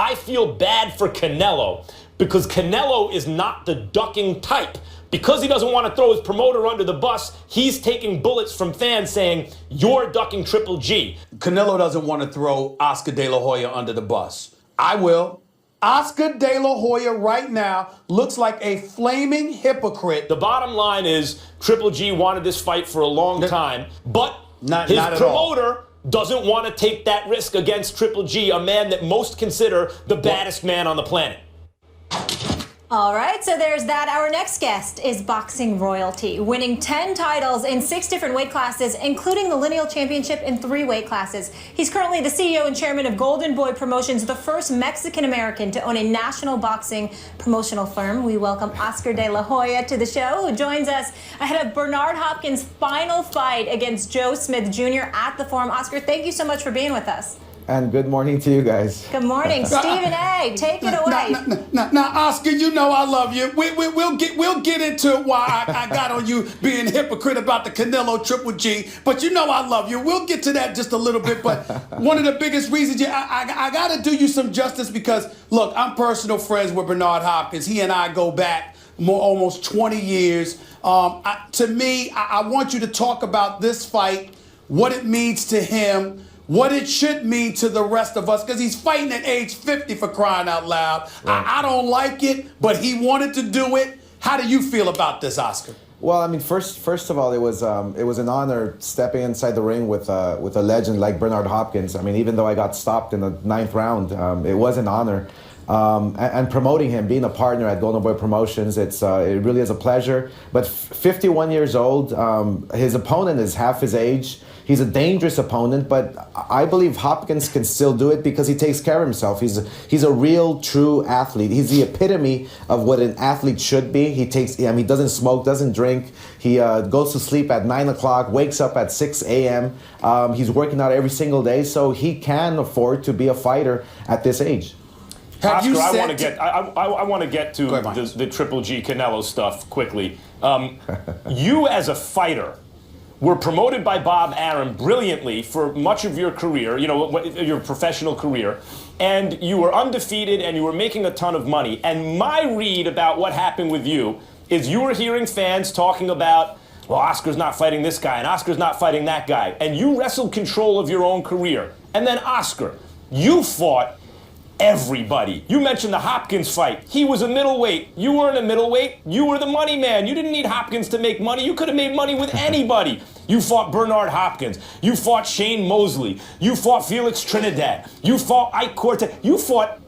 I feel bad for Canelo because Canelo is not the ducking type. Because he doesn't want to throw his promoter under the bus, he's taking bullets from fans saying, you're ducking Triple G. Canelo doesn't want to throw Oscar De La Hoya under the bus. I will. Oscar De La Hoya right now looks like a flaming hypocrite. The bottom line is Triple G wanted this fight for a long time, but his promoter doesn't want to take that risk against Triple G, a man that most consider the baddest man on the planet. All right, so there's that. Our next guest is boxing royalty, winning 10 titles in 6 different weight classes, including the lineal championship in 3 weight classes. He's currently the CEO and chairman of Golden Boy Promotions, the first Mexican-American to own a national boxing promotional firm. We welcome Oscar De La Hoya to the show, who joins us ahead of Bernard Hopkins' final fight against Joe Smith Jr. at the Forum. Oscar, thank you so much for being with us. And good morning to you guys. Good morning. Stephen A., take it away. Now, Oscar, you know I love you. We'll get into why I got on you being a hypocrite about the Canelo Triple G, but you know I love you. We'll get to that just a little bit, but one of the biggest reasons, I got to do you some justice because, look, I'm personal friends with Bernard Hopkins. He and I go back almost 20 years. To me, I want you to talk about this fight, what it means to him, what it should mean to the rest of us, because he's fighting at age 50 for crying out loud. Right. I don't like it, but he wanted to do it. How do you feel about this, Oscar? Well, I mean, first of all, it was an honor stepping inside the ring with a legend like Bernard Hopkins. I mean, even though I got stopped in the 9th round, it was an honor. And promoting him, being a partner at Golden Boy Promotions, it really is a pleasure. But 51 years old, his opponent is half his age. He's a dangerous opponent, but I believe Hopkins can still do it because he takes care of himself. He's a real, true athlete. He's the epitome of what an athlete should be. He doesn't smoke, doesn't drink. He goes to sleep at 9 o'clock, wakes up at 6 a.m. He's working out every single day, so he can afford to be a fighter at this age. Oscar, I want to get to the Triple G Canelo stuff quickly. You as a fighter were promoted by Bob Arum brilliantly for much of your career, your professional career, and you were undefeated and you were making a ton of money. And my read about what happened with you is you were hearing fans talking about, well, Oscar's not fighting this guy and Oscar's not fighting that guy. And you wrestled control of your own career. And then Oscar, you fought everybody. You mentioned the Hopkins fight. He was a middleweight. You weren't a middleweight. You were the money man. You didn't need Hopkins to make money. You could have made money with anybody. You fought Bernard Hopkins. You fought Shane Mosley. You fought Felix Trinidad. You fought Ike Cortez. You fought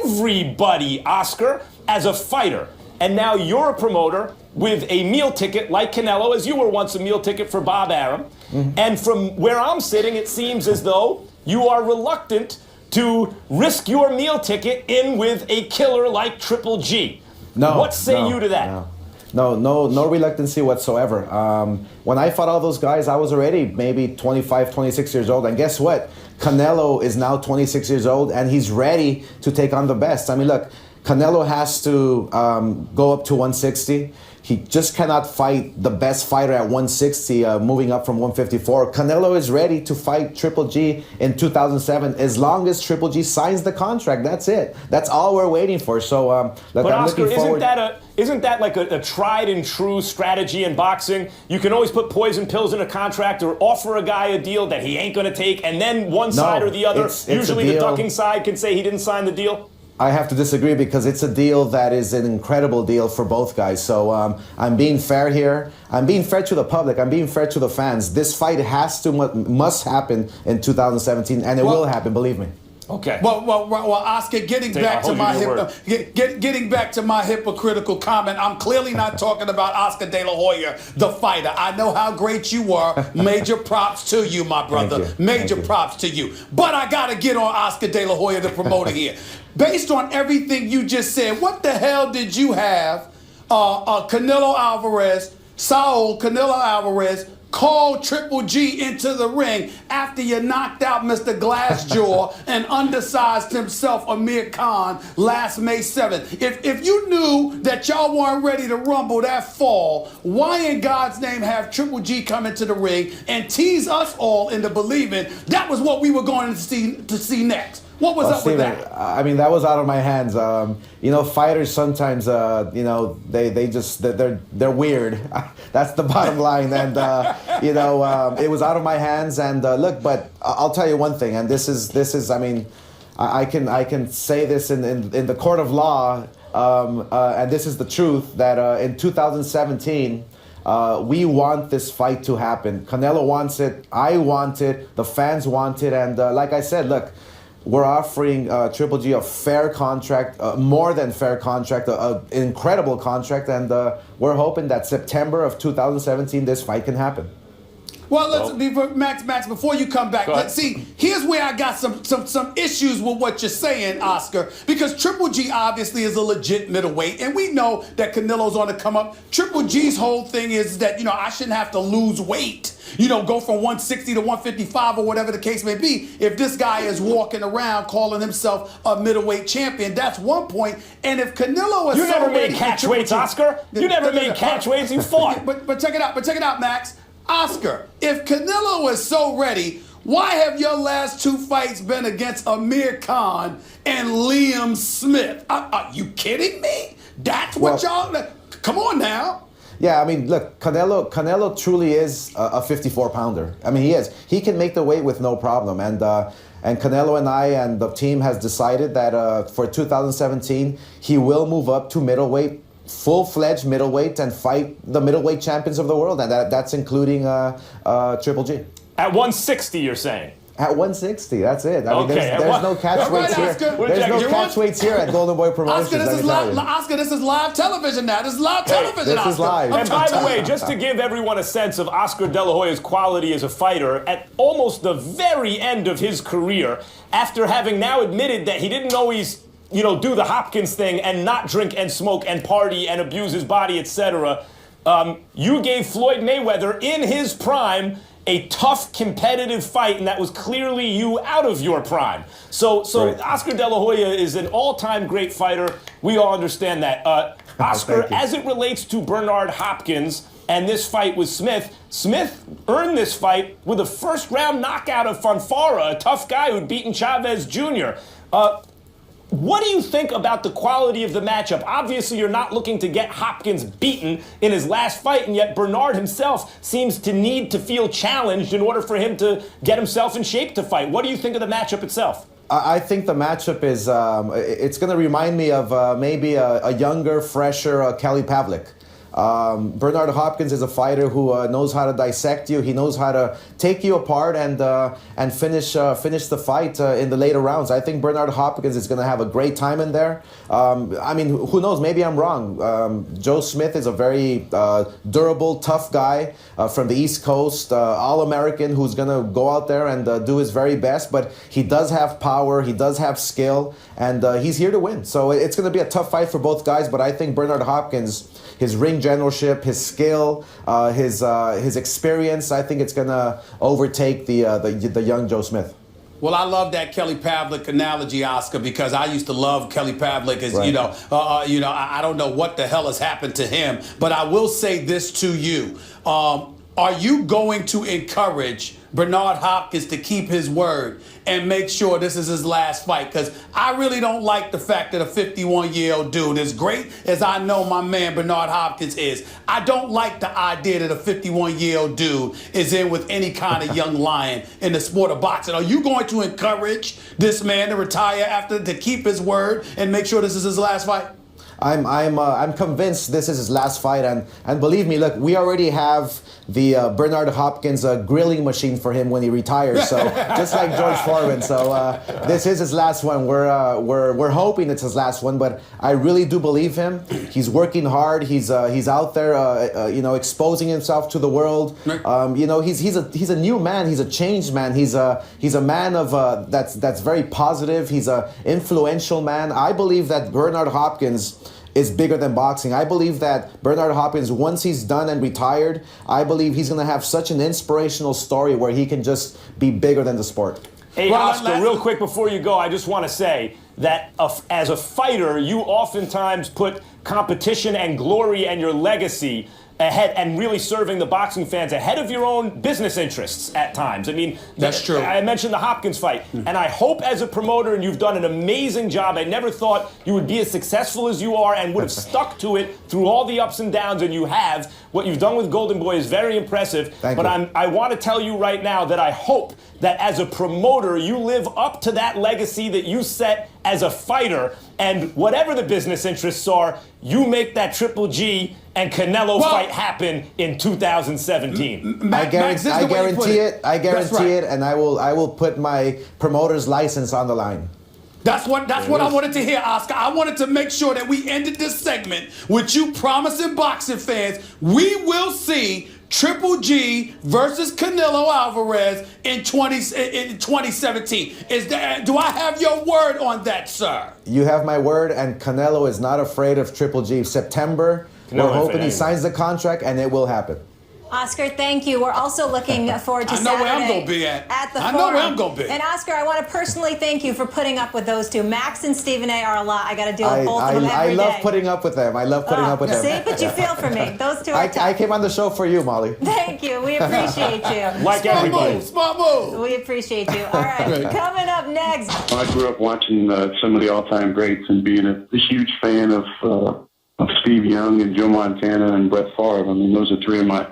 everybody, Oscar, as a fighter. And now you're a promoter with a meal ticket like Canelo, as you were once a meal ticket for Bob Arum. Mm-hmm. And from where I'm sitting, it seems as though you are reluctant to risk your meal ticket in with a killer like Triple G. What say you to that? No reluctancy whatsoever. When I fought all those guys, I was already maybe 25, 26 years old. And guess what? Canelo is now 26 years old, and he's ready to take on the best. I mean, look, Canelo has to go up to 160. He just cannot fight the best fighter at 160, moving up from 154. Canelo is ready to fight Triple G in 2007 as long as Triple G signs the contract. That's it. That's all we're waiting for. So, look, but I'm Oscar, looking forward. Isn't that like a tried and true strategy in boxing? You can always put poison pills in a contract or offer a guy a deal that he ain't going to take, and then one side or the other, usually the ducking side, can say he didn't sign the deal? I have to disagree because it's a deal that is an incredible deal for both guys. So I'm being fair here. I'm being fair to the public. I'm being fair to the fans. This fight must happen in 2017, and it will happen, believe me. Okay. Well, Oscar, getting back to my hypocritical comment, I'm clearly not talking about Oscar De La Hoya, the fighter. I know how great you are. Major props to you, my brother. Major props to you. But I got to get on Oscar De La Hoya, the promoter here. Based on everything you just said, what the hell did you have Canelo Alvarez, Canelo Alvarez, called Triple G into the ring after you knocked out Mr. Glassjaw and undersized himself, Amir Khan, last May 7th. If you knew that y'all weren't ready to rumble that fall, why in God's name have Triple G come into the ring and tease us all into believing that was what we were going to see next? What was up Steven, with that? I mean, that was out of my hands. You know, fighters sometimes, you know, they're weird. That's the bottom line. And you know, it was out of my hands. And look, but I'll tell you one thing. And this is. I mean, I can say this in the court of law. And this is the truth that in 2017. We want this fight to happen. Canelo wants it. I want it. The fans want it. And like I said, look, we're offering Triple G a fair contract, more than fair contract, an incredible contract. And we're hoping that September of 2017, this fight can happen. Well, Max, before you come back, let's see. Here's where I got some issues with what you're saying, Oscar, because Triple G obviously is a legit middleweight, and we know that Canelo's on the come up. Triple G's whole thing is that, you know, I shouldn't have to lose weight, you know, go from 160 to 155 or whatever the case may be. If this guy is walking around calling himself a middleweight champion, that's one point. And if Canelo is you never made catch weights, Oscar. You never made catch weights. You fought. But check it out, Max. Oscar, if Canelo is so ready, why have your last two fights been against Amir Khan and Liam Smith? Are you kidding me? That's what y'all... Come on now. Yeah, I mean, look, Canelo truly is a 54-pounder. I mean, he is. He can make the weight with no problem. And Canelo and I and the team has decided that for 2017, he will move up to middleweight, full-fledged middleweight, and fight the middleweight champions of the world, and that's including Triple G. At 160, you're saying? At 160, that's it. I mean, there's no catch weights here. There's no catch weights here at Golden Boy Promotions. Oscar, this is live television now. This is live television, This is live. And by the way, just to give everyone a sense of Oscar De La Hoya's quality as a fighter, at almost the very end of his career, after having now admitted that he didn't always, you know, do the Hopkins thing and not drink and smoke and party and abuse his body, etc. You gave Floyd Mayweather in his prime a tough, competitive fight, and that was clearly you out of your prime. So right. Oscar De La Hoya is an all-time great fighter. We all understand that. Oscar, as it relates to Bernard Hopkins and this fight with Smith, Smith earned this fight with a first-round knockout of Fonfara, a tough guy who'd beaten Chavez Jr. What do you think about the quality of the matchup? Obviously, you're not looking to get Hopkins beaten in his last fight, and yet Bernard himself seems to need to feel challenged in order for him to get himself in shape to fight. What do you think of the matchup itself? I think the matchup is, it's going to remind me of maybe a younger, fresher Kelly Pavlik. Bernard Hopkins is a fighter who knows how to dissect you. He knows how to take you apart and finish the fight in the later rounds. I think Bernard Hopkins is going to have a great time in there. I mean, who knows? Maybe I'm wrong. Joe Smith is a very durable, tough guy from the East Coast, All-American, who's going to go out there and do his very best. But he does have power. He does have skill, and he's here to win. So it's going to be a tough fight for both guys. But I think Bernard Hopkins, his ring generalship, his skill, his experience, I think it's going to overtake the young Joe Smith. Well, I love that Kelly Pavlik analogy, Oscar, because I used to love Kelly Pavlik. As right. I don't know what the hell has happened to him, but I will say this to you: are you going to encourage Bernard Hopkins to keep his word and make sure this is his last fight? Because I really don't like the fact that a 51-year-old dude, as great as I know my man Bernard Hopkins is, I don't like the idea that a 51-year-old dude is in with any kind of young lion in the sport of boxing. Are you going to encourage this man to retire to keep his word and make sure this is his last fight? I'm convinced this is his last fight, and believe me, look, we already have the Bernard Hopkins grilling machine for him when he retires. So just like George Foreman. So this is his last one. We're hoping it's his last one, but I really do believe him. He's working hard. He's out there, exposing himself to the world. He's a new man. He's a changed man. He's a man of that's very positive. He's a influential man. I believe that Bernard Hopkins is bigger than boxing. I believe that Bernard Hopkins, once he's done and retired, I believe he's going to have such an inspirational story where he can just be bigger than the sport. Hey, Oscar, real quick before you go, I just want to say that as a fighter, you oftentimes put competition and glory and your legacy ahead and really serving the boxing fans ahead of your own business interests at times. I mean, that's true. I mentioned the Hopkins fight, and I hope as a promoter, and you've done an amazing job. I never thought you would be as successful as you are and would have stuck to it through all the ups and downs, and you have. What you've done with Golden Boy is very impressive. Thank you. I want to tell you right now that I hope that as a promoter, you live up to that legacy that you set as a fighter, and whatever the business interests are, you make that Triple G and Canelo fight happen in 2017. I guarantee it. I guarantee it, and I will put my promoter's license on the line. That's what I wanted to hear, Oscar. I wanted to make sure that we ended this segment with you promising boxing fans we will see Triple G versus Canelo Alvarez in 2017. Do I have your word on that, sir? You have my word, and Canelo is not afraid of Triple G. September, we're hoping he signs the contract, and it will happen. Oscar, thank you. We're also looking forward to Saturday. I know where I'm going to be at. At the I Forum. know where I'm going to be. And Oscar, I want to personally thank you for putting up with those two. Max and Stephen A. are a lot. I got to deal with both of them every day. I love putting up with them. I love putting up with them. See, but you feel for me. Those two are tough. I came on the show for you, Molly. Thank you. We appreciate you. Like everybody. Smart move. We appreciate you. All right, coming up next. I grew up watching some of the all-time greats and being a huge fan of Steve Young and Joe Montana and Brett Favre. I mean, those are three of my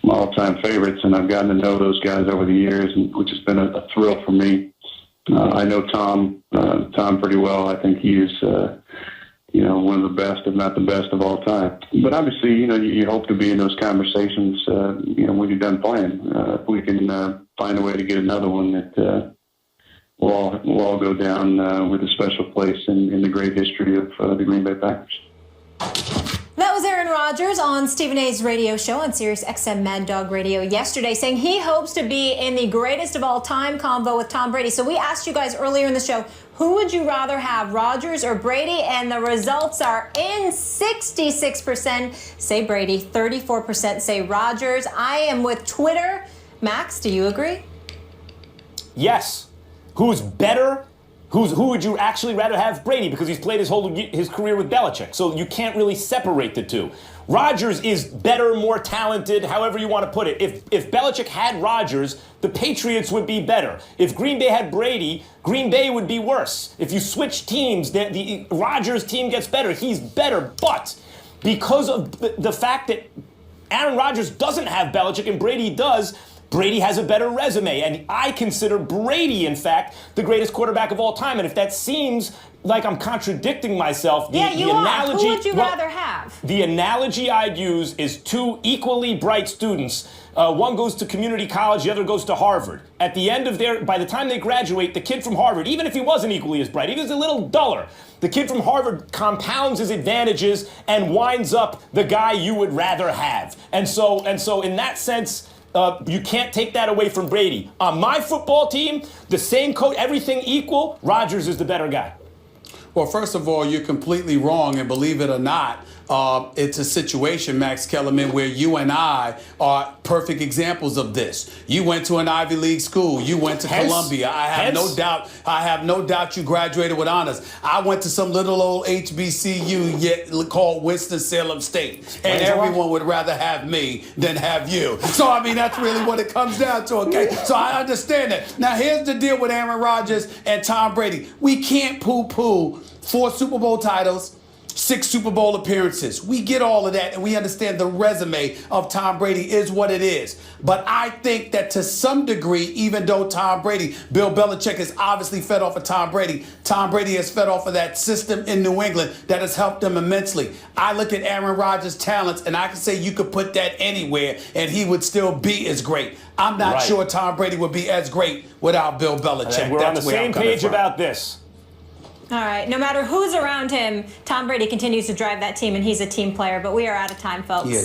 all-time favorites, and I've gotten to know those guys over the years, which has been a thrill for me. I know Tom pretty well. I think he is, one of the best, if not the best of all time. But obviously, you hope to be in those conversations, when you're done playing. If we can find a way to get another one that will all go down with a special place in the great history of the Green Bay Packers. That was Aaron Rodgers on Stephen A's radio show on Sirius XM Mad Dog Radio yesterday, saying he hopes to be in the greatest of all time combo with Tom Brady. So we asked you guys earlier in the show, who would you rather have, Rodgers or Brady? And the results are in. 66% say Brady, 34% say Rodgers. I am with Twitter. Max, do you agree? Yes. Who's better? Who would you actually rather have? Brady, because he's played his career with Belichick. So you can't really separate the two. Rodgers is better, more talented, however you want to put it. If Belichick had Rodgers, the Patriots would be better. If Green Bay had Brady, Green Bay would be worse. If you switch teams, the Rodgers team gets better. He's better. But because of the fact that Aaron Rodgers doesn't have Belichick and Brady does, Brady has a better resume, and I consider Brady, in fact, the greatest quarterback of all time. And if that seems like I'm contradicting myself, the analogy... Who would you rather have? The analogy I'd use is two equally bright students. One goes to community college, the other goes to Harvard. At the end of by the time they graduate, the kid from Harvard, even if he wasn't equally as bright, he was a little duller, the kid from Harvard compounds his advantages and winds up the guy you would rather have. And so in that sense... you can't take that away from Brady. On my football team, the same coach, everything equal, Rodgers is the better guy. Well, first of all, you're completely wrong, and believe it or not, it's a situation, Max Kellerman, where you and I are perfect examples of this. You went to an Ivy League school. You went to Columbia. I have no doubt you graduated with honors. I went to some little old HBCU called Winston-Salem State, and everyone would rather have me than have you. So, I mean, that's really what it comes down to, okay? So I understand that. Now, here's the deal with Aaron Rodgers and Tom Brady. We can't poo-poo 4 Super Bowl titles, 6 Super Bowl appearances. We get all of that, and we understand the resume of Tom Brady is what it is. But I think that to some degree, even though Bill Belichick is obviously fed off of Tom Brady has fed off of that system in New England that has helped them immensely. I look at Aaron Rodgers' talents, and I can say you could put that anywhere, and he would still be as great. I'm not sure Tom Brady would be as great without Bill Belichick. We're on the same page about this. All right. No matter who's around him, Tom Brady continues to drive that team, and he's a team player. But we are out of time, folks. Yeah.